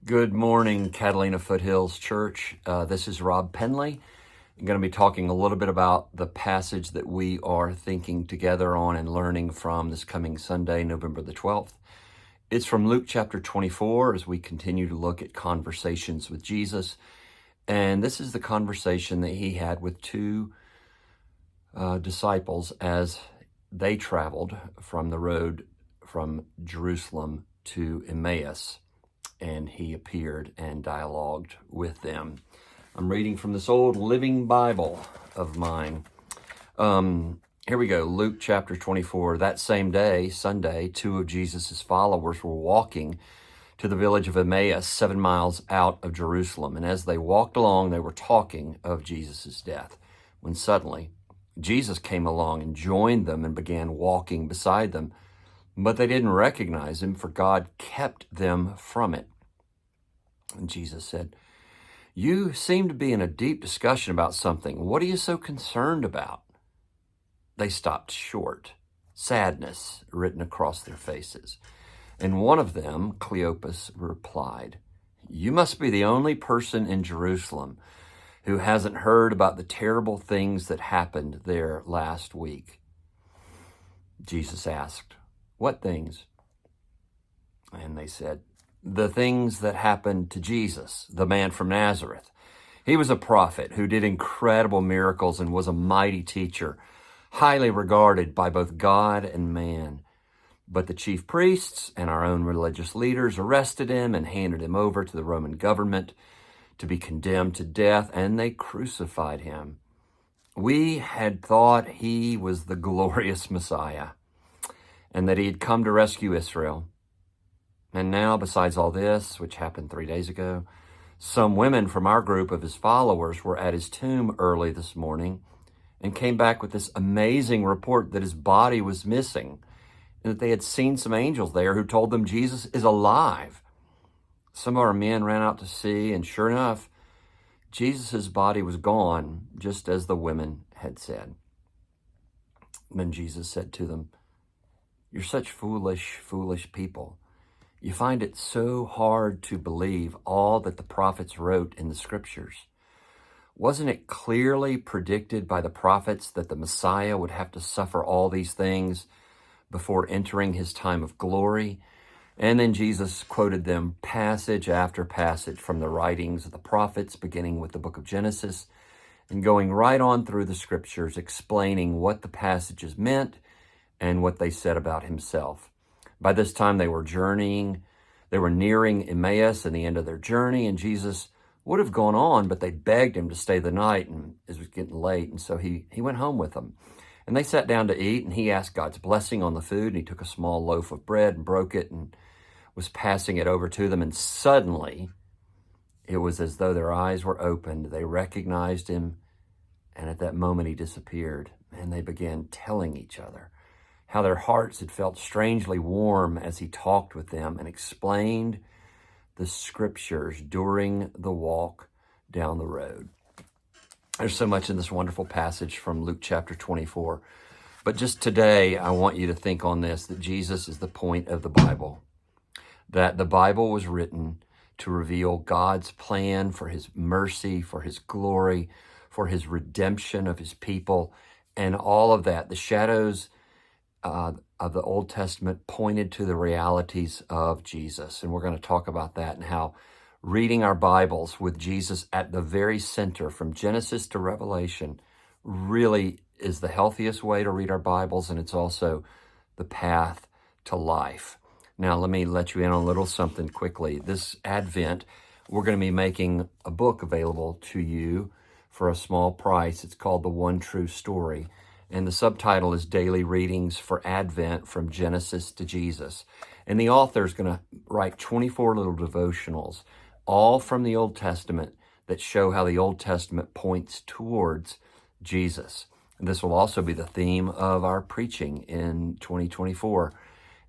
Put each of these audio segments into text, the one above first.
Good morning, Catalina Foothills Church. This is Rob Pendley. I'm going to be talking a little bit about the passage that we are thinking together on and learning from this coming Sunday, November the 12th. It's from Luke chapter 24 as we continue to look at conversations with Jesus. And this is the conversation that he had with two disciples as they traveled from the road from Jerusalem to Emmaus. And he appeared and dialogued with them. I'm reading from this old Living Bible of mine. Here we go, Luke chapter 24. That same day, Sunday, two of Jesus' followers were walking to the village of Emmaus, 7 miles out of Jerusalem. And as they walked along, they were talking of Jesus' death, when suddenly Jesus came along and joined them and began walking beside them. But they didn't recognize him, for God kept them from it. And Jesus said, "You seem to be in a deep discussion about something. What are you so concerned about?" They stopped short, sadness written across their faces. And one of them, Cleopas, replied, "You must be the only person in Jerusalem who hasn't heard about the terrible things that happened there last week." Jesus asked, "What things?" And they said, "The things that happened to Jesus, the man from Nazareth. He was a prophet who did incredible miracles and was a mighty teacher, highly regarded by both God and man. But the chief priests and our own religious leaders arrested him and handed him over to the Roman government to be condemned to death, and they crucified him. We had thought he was the glorious Messiah and that he had come to rescue Israel. And now, besides all this, which happened 3 days ago, some women from our group of his followers were at his tomb early this morning and came back with this amazing report that his body was missing and that they had seen some angels there who told them Jesus is alive. Some of our men ran out to see, and sure enough, Jesus' body was gone, just as the women had said." Then Jesus said to them, "You're such foolish, foolish people. You find it so hard to believe all that the prophets wrote in the scriptures. Wasn't it clearly predicted by the prophets that the Messiah would have to suffer all these things before entering his time of glory?" And then Jesus quoted them passage after passage from the writings of the prophets, beginning with the book of Genesis and going right on through the scriptures, explaining what the passages meant and what they said about himself. By this time, they were nearing Emmaus and the end of their journey, and Jesus would have gone on, but they begged him to stay the night, and it was getting late, and so he went home with them. And they sat down to eat, and he asked God's blessing on the food, and he took a small loaf of bread and broke it and was passing it over to them, and suddenly it was as though their eyes were opened. They recognized him, and at that moment he disappeared, and they began telling each other how their hearts had felt strangely warm as he talked with them and explained the scriptures during the walk down the road. There's so much in this wonderful passage from Luke chapter 24. But just today, I want you to think on this, that Jesus is the point of the Bible, that the Bible was written to reveal God's plan for his mercy, for his glory, for his redemption of his people, and all of that. The shadows of the Old Testament pointed to the realities of Jesus. And we're going to talk about that and how reading our Bibles with Jesus at the very center from Genesis to Revelation really is the healthiest way to read our Bibles, and it's also the path to life. Now, let me let you in on a little something quickly. This Advent, we're going to be making a book available to you for a small price. It's called The One True Story. And the subtitle is Daily Readings for Advent from Genesis to Jesus. And the author is going to write 24 little devotionals, all from the Old Testament, that show how the Old Testament points towards Jesus. And this will also be the theme of our preaching in 2024.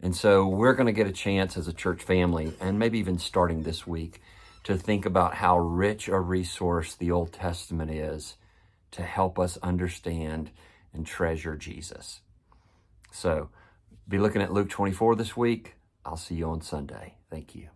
And so we're going to get a chance as a church family, and maybe even starting this week, to think about how rich a resource the Old Testament is to help us understand and treasure Jesus. So be looking at Luke 24 this week. I'll see you on Sunday. Thank you.